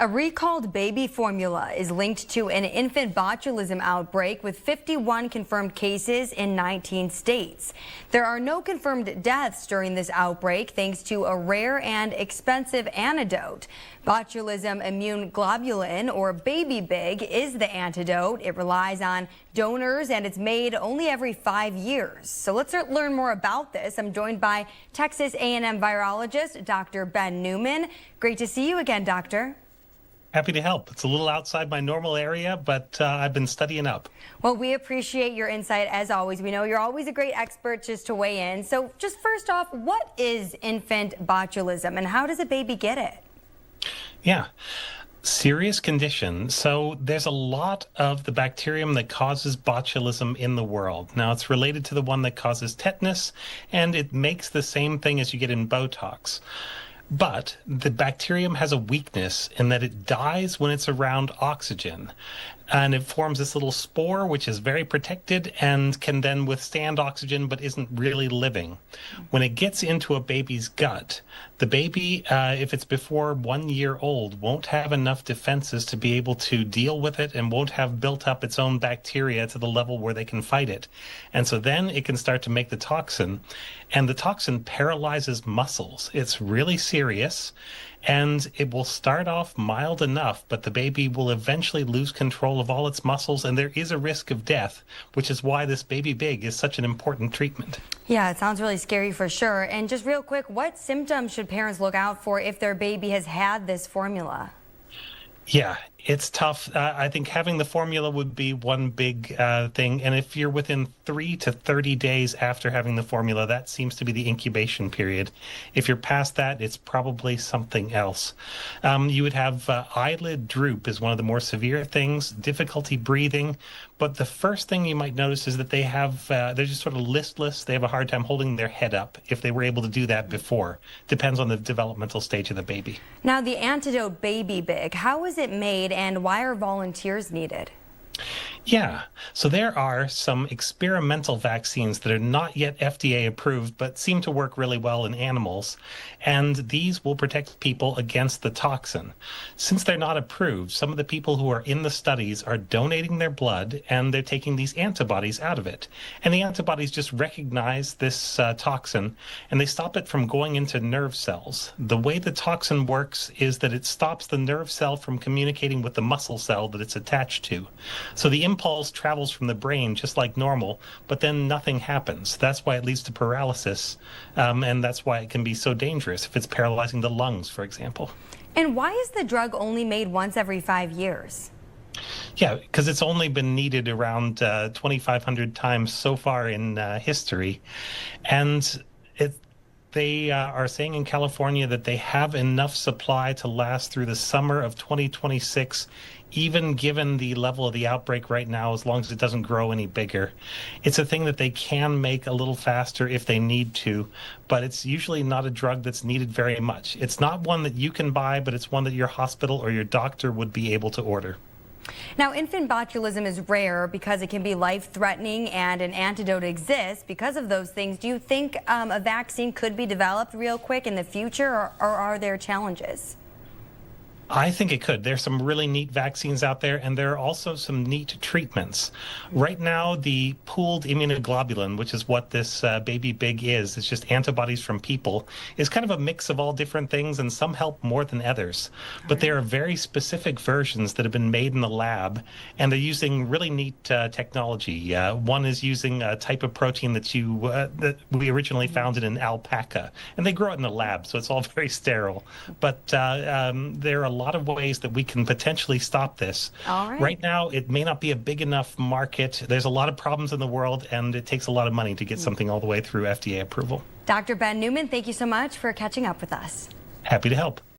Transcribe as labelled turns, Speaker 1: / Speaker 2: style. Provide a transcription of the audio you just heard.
Speaker 1: A recalled baby formula is linked to an infant botulism outbreak with 51 confirmed cases in 19 states. There are no confirmed deaths during this outbreak thanks to a rare and expensive antidote. Botulism immune globulin, or Baby Big, is the antidote. It relies on donors and it's made only every 5 years. So let's learn more about this. I'm joined by Texas A&M virologist Dr. Ben Newman. Great to see you again, doctor.
Speaker 2: Happy to help. It's a little outside my normal area, but I've been studying up.
Speaker 1: Well, we appreciate your insight as always. We know you're always a great expert just to weigh in. So just first off, what is infant botulism and how does a baby get it?
Speaker 2: Yeah. Serious condition. So there's a lot of the bacterium that causes botulism in the world. Now it's related to the one that causes tetanus, and it makes the same thing as you get in Botox. But the bacterium has a weakness in that it dies when it's around oxygen. And it forms this little spore, which is very protected and can then withstand oxygen, but isn't really living. When it gets into a baby's gut, the baby, if it's before 1 year old, won't have enough defenses to be able to deal with it and won't have built up its own bacteria to the level where they can fight it. And so then it can start to make the toxin, and the toxin paralyzes muscles. It's really serious. And it will start off mild enough, but the baby will eventually lose control of all its muscles, and there is a risk of death, which is why this Baby Big is such an important treatment.
Speaker 1: Yeah, it sounds really scary for sure. And just real quick, what symptoms should parents look out for if their baby has had this formula?
Speaker 2: Yeah, it's tough. I think having the formula would be one big thing. And if you're within 3 to 30 days after having the formula, that seems to be the incubation period. If you're past that, it's probably something else. You would have eyelid droop is one of the more severe things, difficulty breathing. But the first thing you might notice is that they're just sort of listless. They have a hard time holding their head up if they were able to do that before. Depends on the developmental stage of the baby.
Speaker 1: Now, the antidote Baby Big, how is it made and why are volunteers needed?
Speaker 2: Yeah, so there are some experimental vaccines that are not yet FDA approved, but seem to work really well in animals. And these will protect people against the toxin. Since they're not approved, some of the people who are in the studies are donating their blood and they're taking these antibodies out of it. And the antibodies just recognize this toxin and they stop it from going into nerve cells. The way the toxin works is that it stops the nerve cell from communicating with the muscle cell that it's attached to. So the impulse travels from the brain just like normal, but then nothing happens. That's why it leads to paralysis, and that's why it can be so dangerous if it's paralyzing the lungs, for example.
Speaker 1: And why is the drug only made once every 5 years?
Speaker 2: Yeah, because it's only been needed around 2,500 times so far in history. And they are saying in California that they have enough supply to last through the summer of 2026, even given the level of the outbreak right now, as long as it doesn't grow any bigger. It's a thing that they can make a little faster if they need to, but it's usually not a drug that's needed very much. It's not one that you can buy, but it's one that your hospital or your doctor would be able to order.
Speaker 1: Now, infant botulism is rare because it can be life-threatening and an antidote exists because of those things. Do you think a vaccine could be developed real quick in the future, or are there challenges?
Speaker 2: I think it could. There's some really neat vaccines out there, and there are also some neat treatments. Right now, the pooled immunoglobulin, which is what this Baby Big is, it's just antibodies from people, is kind of a mix of all different things, and some help more than others. But there are very specific versions that have been made in the lab, and they're using really neat technology. One is using a type of protein that we originally found in an alpaca, and they grow it in the lab, so it's all very sterile. But there are a lot of ways that we can potentially stop this.
Speaker 1: All right.
Speaker 2: Right now, it may not be a big enough market. There's a lot of problems in the world, and it takes a lot of money to get something all the way through FDA approval.
Speaker 1: Dr. Ben Newman, thank you so much for catching up with us.
Speaker 2: Happy to help.